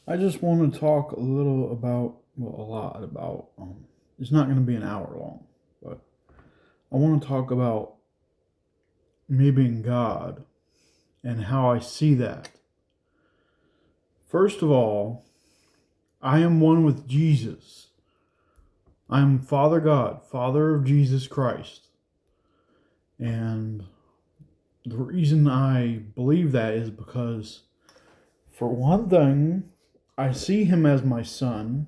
I just want to talk a little about, well, a lot about, it's not going to be an hour long, but I want to talk about me being God and how I see that. First of all, I am one with Jesus. I am Father God, Father of Jesus Christ. And the reason I believe that is because, for one thing, I see him as my son.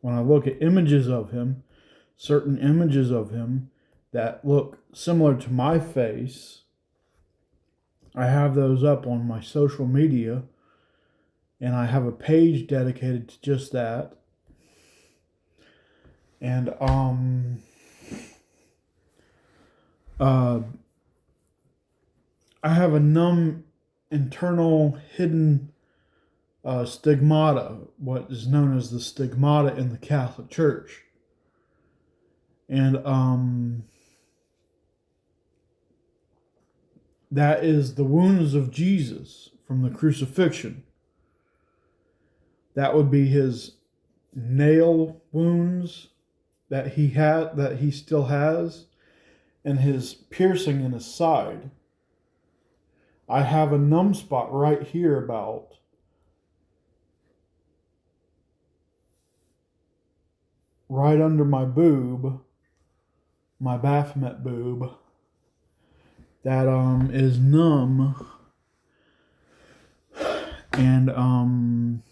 When I look at images of him, certain images of him that look similar to my face, I have those up on my social media, and I have a page dedicated to just that. And uh, I have a numb internal hidden stigmata, what is known as the stigmata in the Catholic Church. And that is the wounds of Jesus from the crucifixion. That would be his nail wounds that he still has, and his piercing in his side. I have a numb spot right here about right under my boob, my Baphomet boob, that is numb, and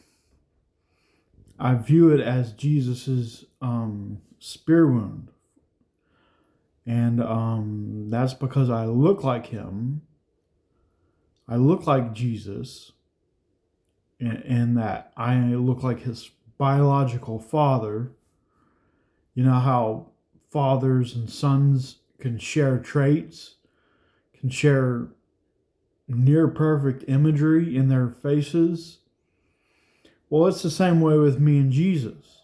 I view it as Jesus's spear wound, and that's because I look like him. I look like Jesus, in that I look like his biological father. You know how fathers and sons can share traits, can share near perfect imagery in their faces. Well, it's the same way with me and Jesus.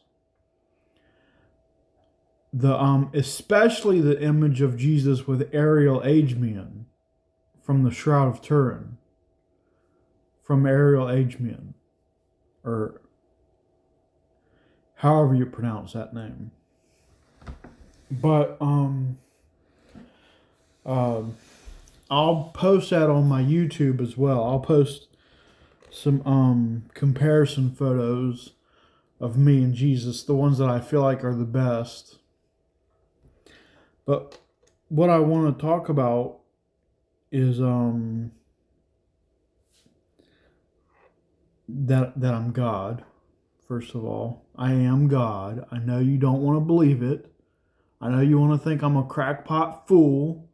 The especially the image of Jesus with Ariel Ageman from the Shroud of Turin, from Ariel Ageman, or however you pronounce that name. But uh, I'll post that on my YouTube as well. I'll post some comparison photos of me and Jesus, the ones that I feel like are the best. But what I want to talk about is that I'm God. First of all, I am God. I know you don't want to believe it. I know you want to think I'm a crackpot fool,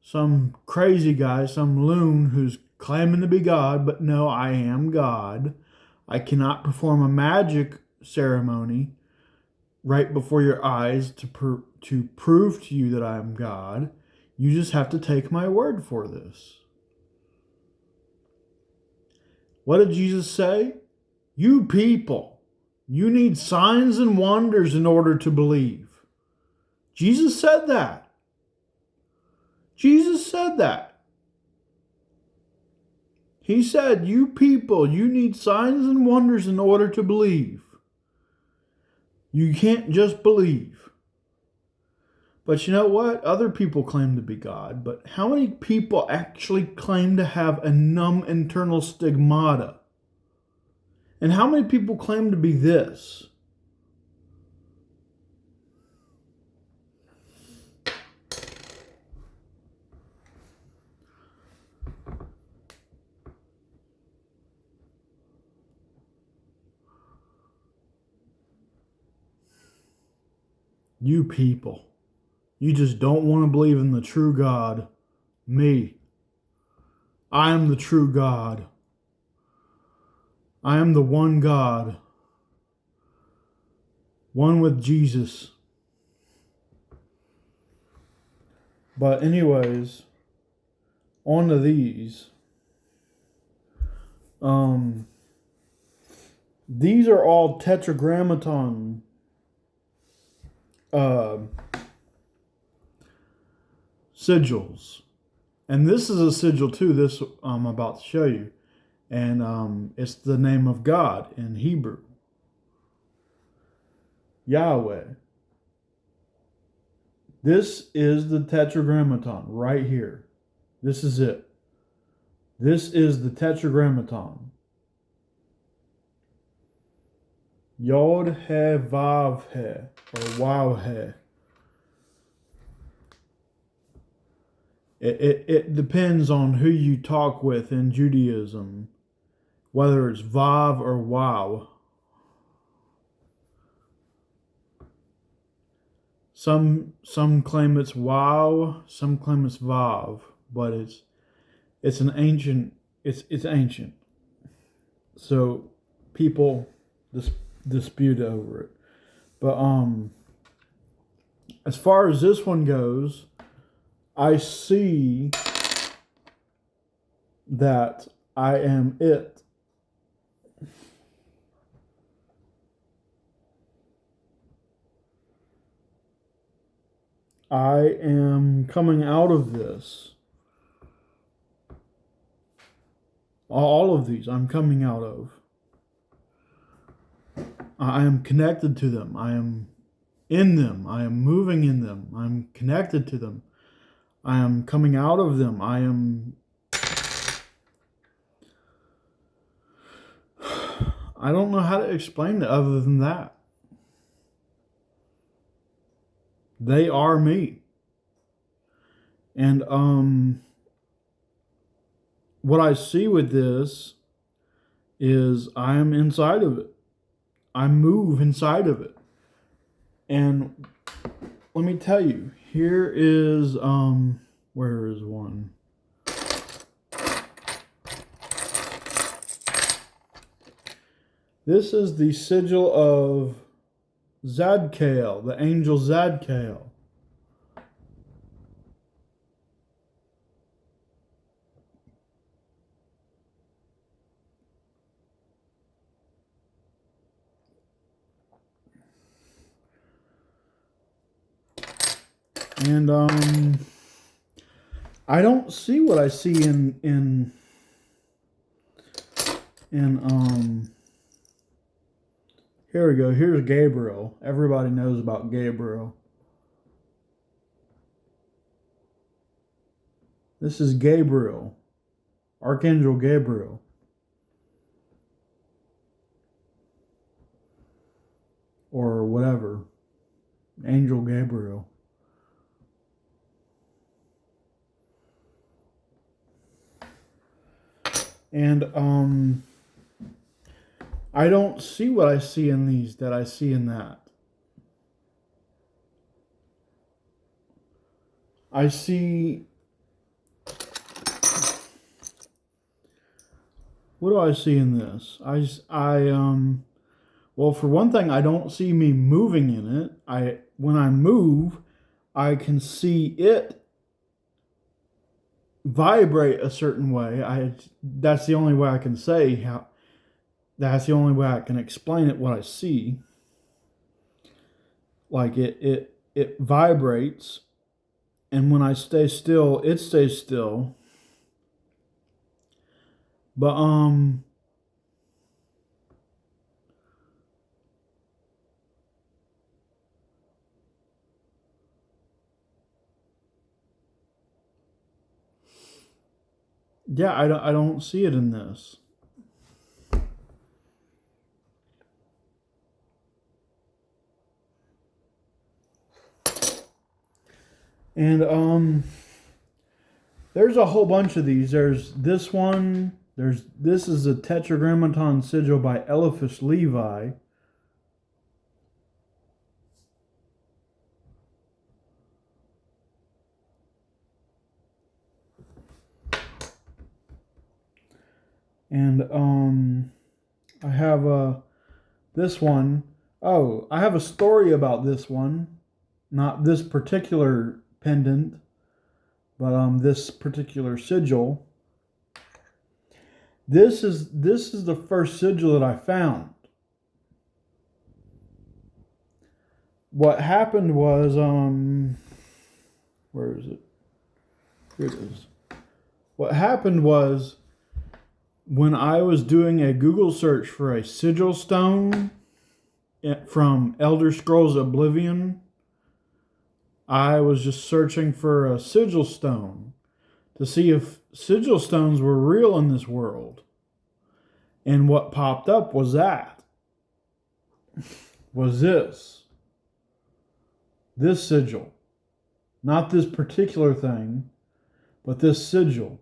some crazy guy, some loon who's claiming to be God, but no, I am God. I cannot perform a magic ceremony right before your eyes to prove to you that I am God. You just have to take my word for this. What did Jesus say? You people, you need signs and wonders in order to believe. Jesus said that. Jesus said that. He said, you people, you need signs and wonders in order to believe. You can't just believe. But you know what? Other people claim to be God, but how many people actually claim to have a numb internal stigmata? And how many people claim to be this? You people. You just don't want to believe in the true God. Me. I am the true God. I am the one God. One with Jesus. But anyways, on to these. Um, these are all tetragrammaton uh, sigils. And this is a sigil too, this I'm about to show you. And it's the name of God in Hebrew. Yahweh. This is the Tetragrammaton right here. This is it. This is the Tetragrammaton. Yod He Vav He, or Waw He. It depends on who you talk with in Judaism, whether it's Vav or Wow. Some claim it's Wow, some claim it's Vav, but it's an ancient. It's ancient. So people dispute over it. But as far as this one goes, I see that I am it. I am coming out of this. All of these I'm coming out of. I am connected to them. I am in them. I am moving in them. I'm connected to them. I am coming out of them. I don't know how to explain it other than that. They are me. And what I see with this is I am inside of it. I move inside of it. And let me tell you, here is where is one? This is the sigil of Zadkiel, the angel Zadkiel. And I don't see what I see in here we go. Here's Gabriel. Everybody knows about Gabriel. This is Gabriel, Archangel Gabriel. Or whatever. Angel Gabriel. And I don't see what I see in these that I see in that. I see. What do I see in this? Well, for one thing, I don't see me moving in it. When I move, I can see it vibrate a certain way. That's the only way I can say how. That's the only way I can explain it. What I see, like it vibrates, and when I stay still, it stays still. But yeah, I don't see it in this. And there's a whole bunch of these. There's this one. This is a Tetragrammaton sigil by Eliphas Levi. And I have this one. Oh, I have a story about this one. Not this particular pendant, but this particular sigil. This is the first sigil that I found. What happened was where is it? Here it is. What happened was when I was doing a Google search for a sigil stone from Elder Scrolls Oblivion, I was just searching for a sigil stone to see if sigil stones were real in this world. And what popped up was this sigil. Not this particular thing, but this sigil.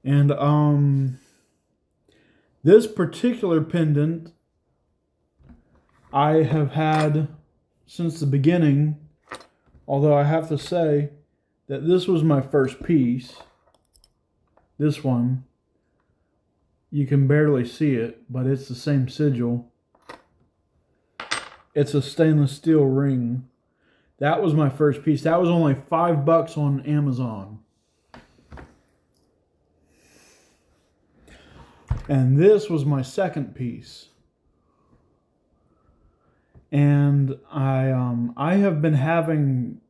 And this particular pendant I have had since the beginning, although I have to say that this was my first piece. This one, you can barely see it, but it's the same sigil. It's a stainless steel ring. That was my first piece. That was only $5 on Amazon. And this was my second piece. And I have been having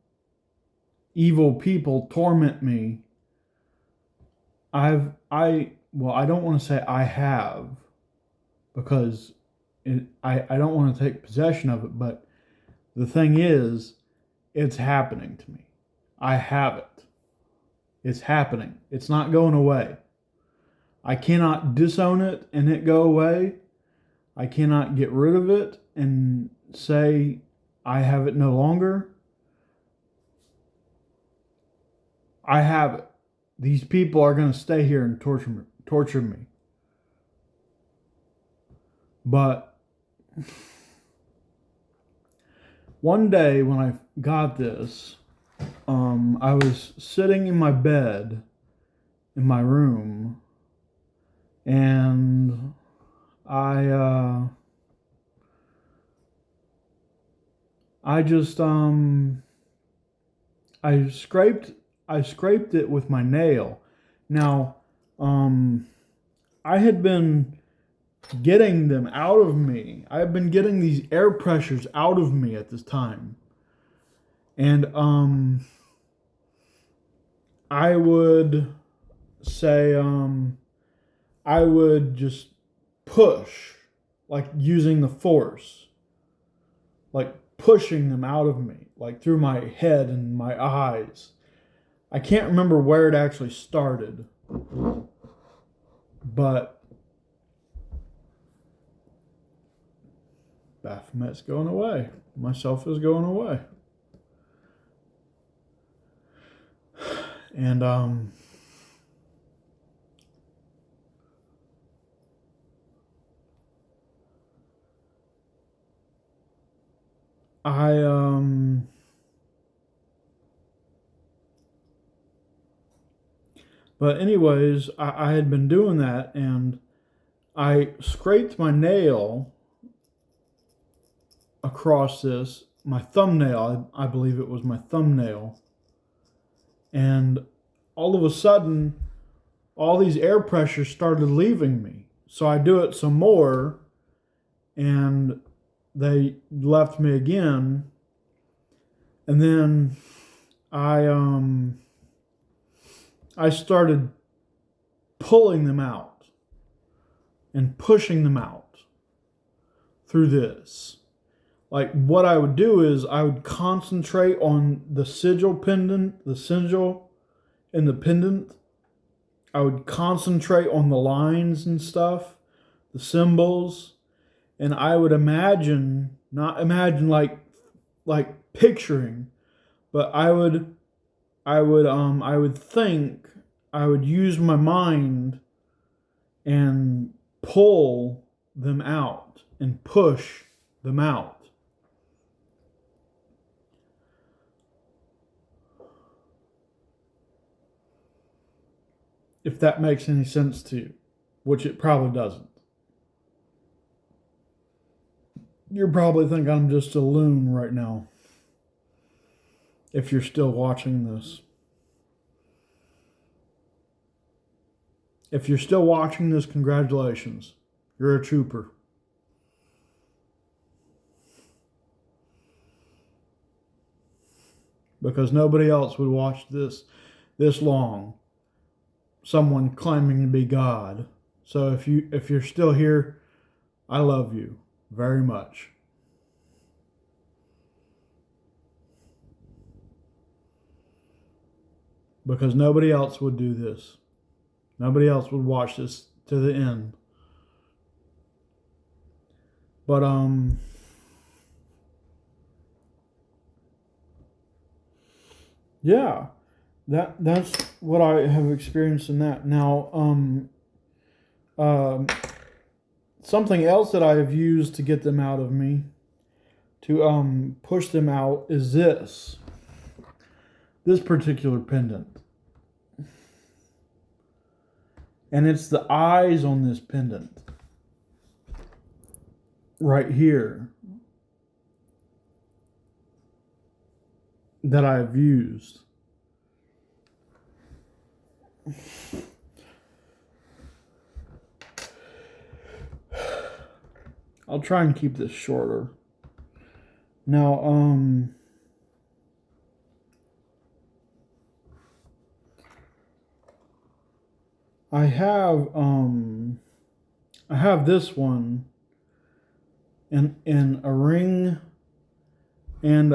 evil people torment me. I don't want to say I have, because I don't want to take possession of it, but the thing is, it's happening to me. I have it. It's happening. It's not going away. I cannot disown it and it go away. I cannot get rid of it and say I have it no longer. I have it. These people are going to stay here and torture me. But one day when I got this, I was sitting in my bed in my room, and I scraped it with my nail. Now, I had been getting them out of me. I've been getting these air pressures out of me at this time. And I would say I would just push, like using the force, like pushing them out of me, like through my head and my eyes. I can't remember where it actually started, but Baphomet's going away. Myself is going away. And but anyways, I had been doing that, and I scraped my nail across this, my thumbnail, I believe it was my thumbnail, and all of a sudden, all these air pressures started leaving me. So I do it some more, and they left me again, and then I started pulling them out and pushing them out through this. Like, what I would do is I would concentrate on the sigil pendant, the sigil in the pendant. I would concentrate on the lines and stuff, the symbols, and I would imagine, not imagine like picturing, but I would think, I would use my mind and pull them out and push them out. If that makes any sense to you, which it probably doesn't. You're probably thinking I'm just a loon right now, if you're still watching this. If you're still watching this, congratulations. You're a trooper. Because nobody else would watch this long. someone claiming to be God. So if you're still here, I love you very much. Because nobody else would do this. Nobody else would watch this to the end. But yeah, that's what I have experienced in that. Now, something else that I have used to get them out of me, to push them out, is this particular pendant. And it's the eyes on this pendant right here that I've used. I'll try and keep this shorter. Now, I have this one in a ring and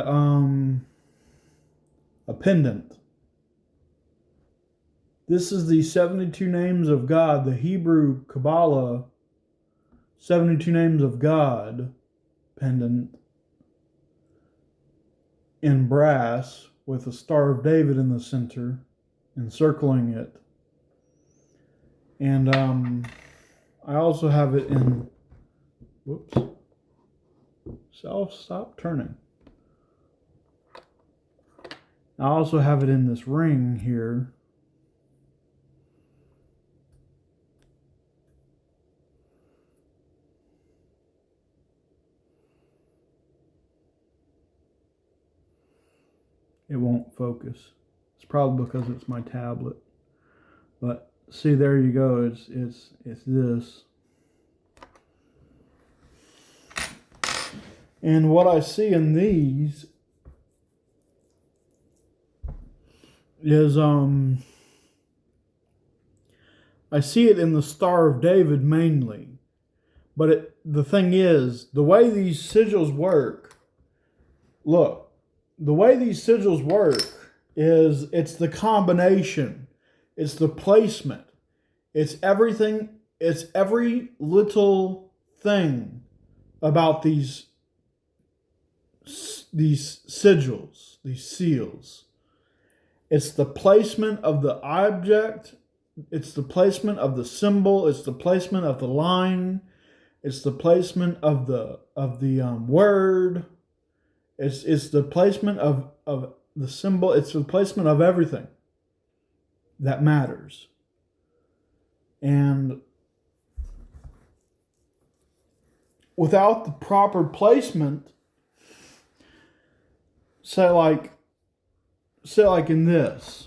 a pendant. This is the 72 names of God, the Hebrew Kabbalah 72 names of God pendant in brass with a Star of David in the center, encircling it. And I also have it in, whoops, stop turning. I also have it in this ring here. It won't focus. It's probably because it's my tablet. But see, there you go. It's this. And what I see in these is I see it in the Star of David mainly. But the thing is, the way these sigils work, look, the way these sigils work is it's the combination, it's the placement, it's everything, it's every little thing about these sigils, these seals. It's the placement of the object, it's the placement of the symbol, it's the placement of the line, it's the placement of the word. It's the placement of the symbol. It's the placement of everything that matters. And without the proper placement, say like in this,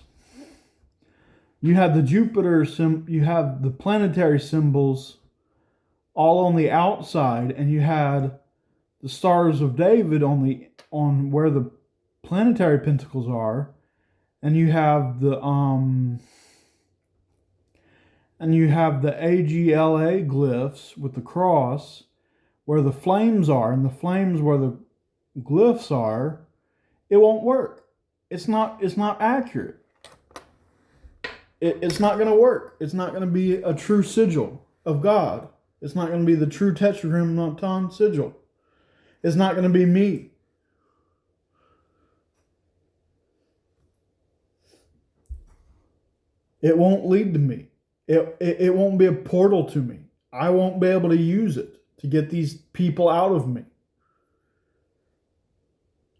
you have the Jupiter you have the planetary symbols all on the outside, and you had the Stars of David on where the planetary pentacles are, and you have the AGLA glyphs with the cross where the flames are, and the flames where the glyphs are. It won't work. It's not accurate. It's not going to work. It's not going to be a true sigil of God. It's not going to be the true Tetragrammaton sigil. It's not going to be me. It won't lead to me. It won't be a portal to me. I won't be able to use it to get these people out of me.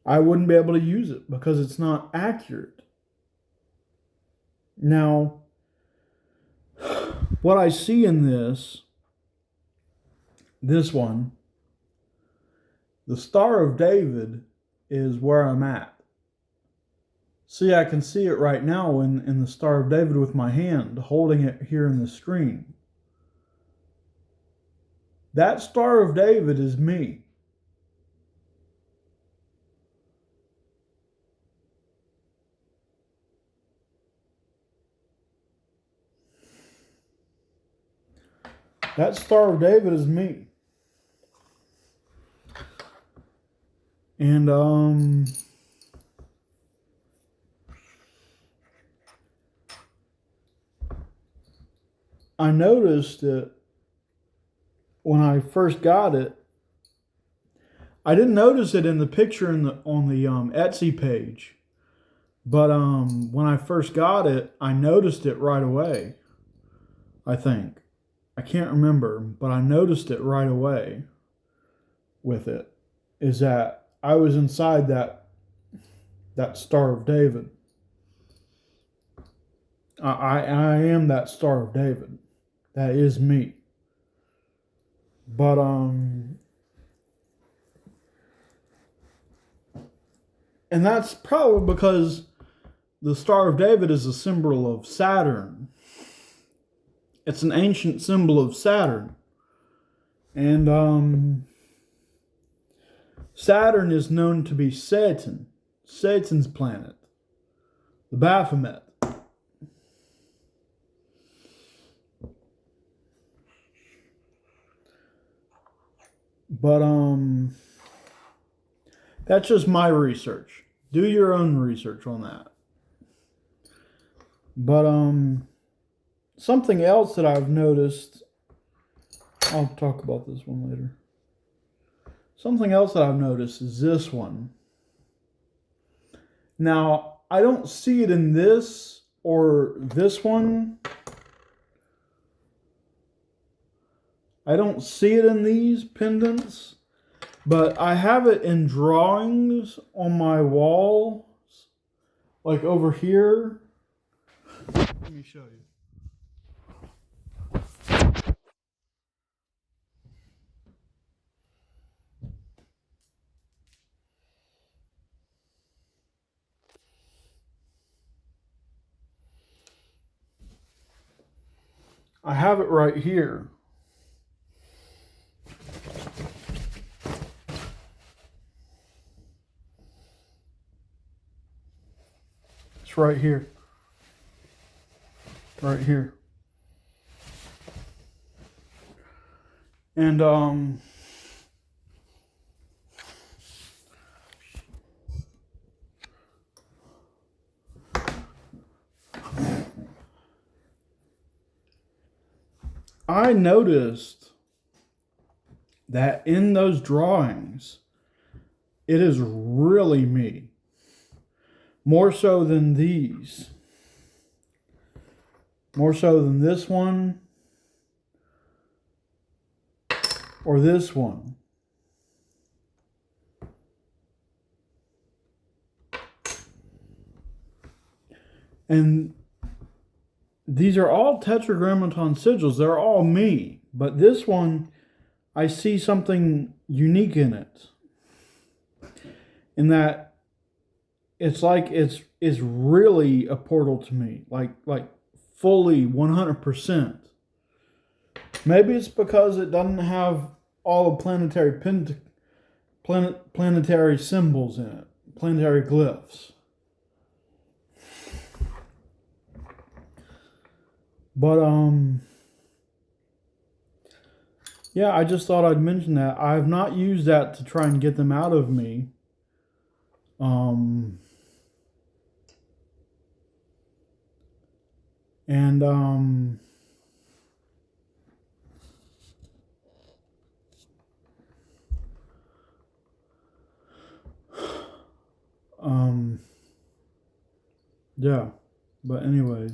I wouldn't be able to use it because it's not accurate. Now, what I see in this one, the Star of David is where I'm at. See, I can see it right now in the Star of David with my hand, holding it here in the screen. That Star of David is me. That Star of David is me. And I noticed that when I first got it, I didn't notice it in the picture on the Etsy page, but when I first got it, I noticed it right away. I think I can't remember, but I noticed it right away. With it, is that I was inside that Star of David. I am that Star of David. That is me. But and that's probably because the Star of David is a symbol of Saturn. It's an ancient symbol of Saturn. And Saturn is known to be Satan's planet, the Baphomet. But that's just my research. Do your own research on that. But something else that I've noticed, I'll talk about this one later. Something else that I've noticed is this one. Now, I don't see it in this or this one. I don't see it in these pendants, but I have it in drawings on my walls, like over here. Let me show you. I have it right here. It's right here. Right here. And I noticed that in those drawings, it is really me. More so than these. More so than this one. Or this one. And these are all tetragrammaton sigils. They're all me. But this one, I see something unique in it. In that it's like it's really a portal to me. Like fully 100%. Maybe it's because it doesn't have all the planetary symbols in it. Planetary glyphs. But yeah, I just thought I'd mention that. I have not used that to try and get them out of me. Yeah, but anyways.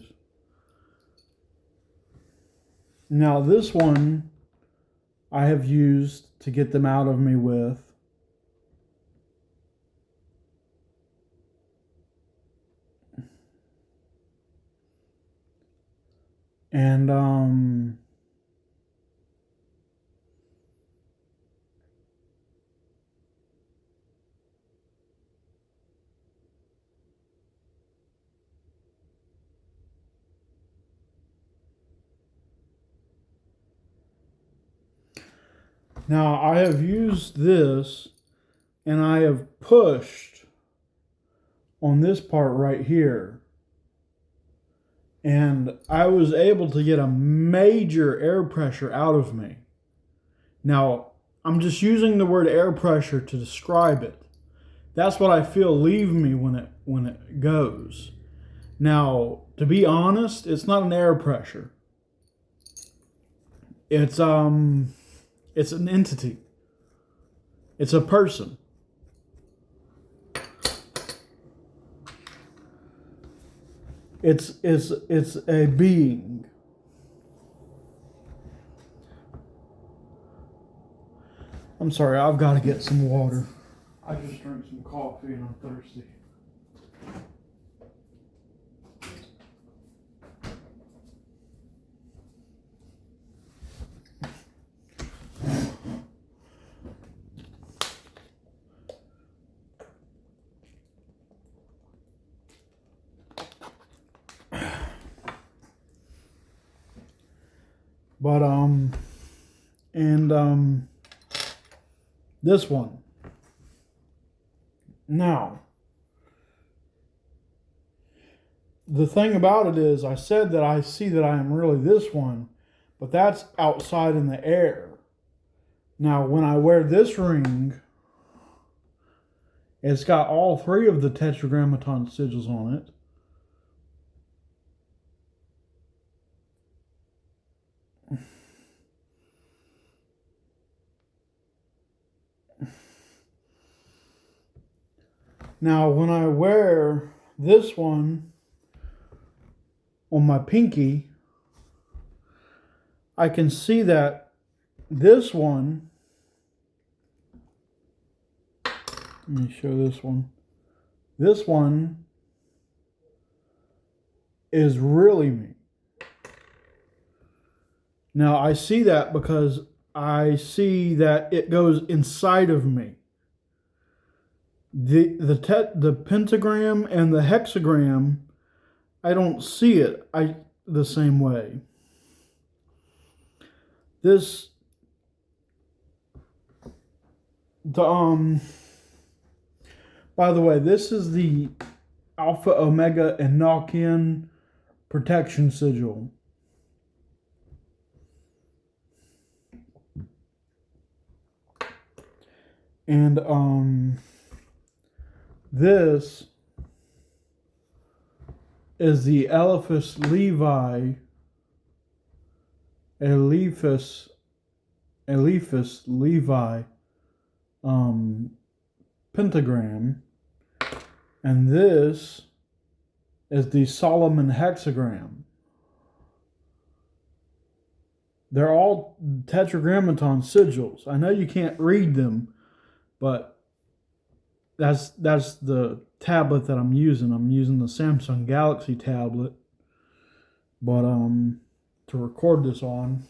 Now this one I have used to get them out of me with. And now I have used this and I have pushed on this part right here. And I was able to get a major air pressure out of me. Now, I'm just using the word air pressure to describe it. That's what I feel leave me when it goes. Now, to be honest, it's not an air pressure. It's an entity. It's a person. It's a being. I'm sorry, I've got to get some water. I just drank some coffee and I'm thirsty. But this one. Now, the thing about it is, I said that I see that I am really this one, but that's outside in the air. Now, when I wear this ring, it's got all three of the Tetragrammaton sigils on it. Now, when I wear this one on my pinky, I can see that this one, let me show this one. This one is really me. Now, I see that because I see that it goes inside of me. The pentagram and the hexagram, I don't see it the same way. By the way, this is the Alpha, Omega, and Knock-In protection sigil. And this is the Eliphas Levi pentagram, and this is the Solomon hexagram. They're all Tetragrammaton sigils. I know you can't read them, but that's the tablet that I'm using. I'm using the Samsung Galaxy tablet, but to record this on.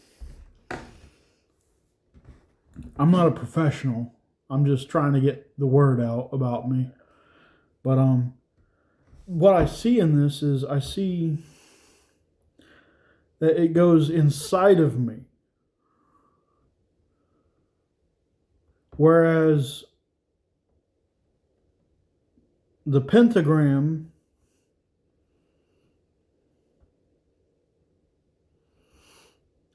I'm not a professional. I'm just trying to get the word out about me. But what I see in this is I see that it goes inside of me. Whereas the pentagram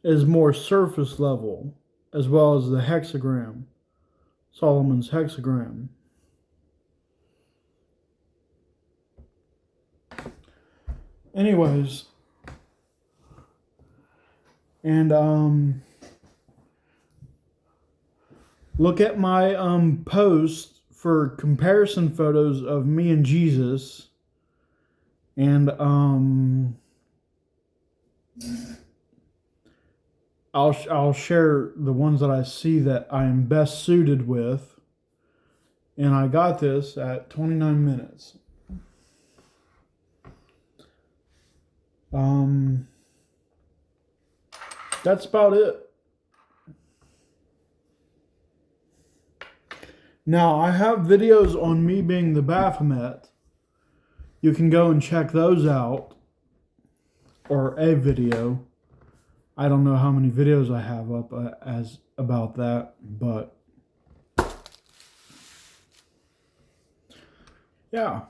is more surface level, as well as the hexagram, Solomon's hexagram. Anyways, and look at my post for comparison photos of me and Jesus, and I'll share the ones that I see that I am best suited with, and I got this at 29 minutes. That's about it. Now, I have videos on me being the Baphomet. You can go and check those out. Or a video. I don't know how many videos I have up about that, but yeah.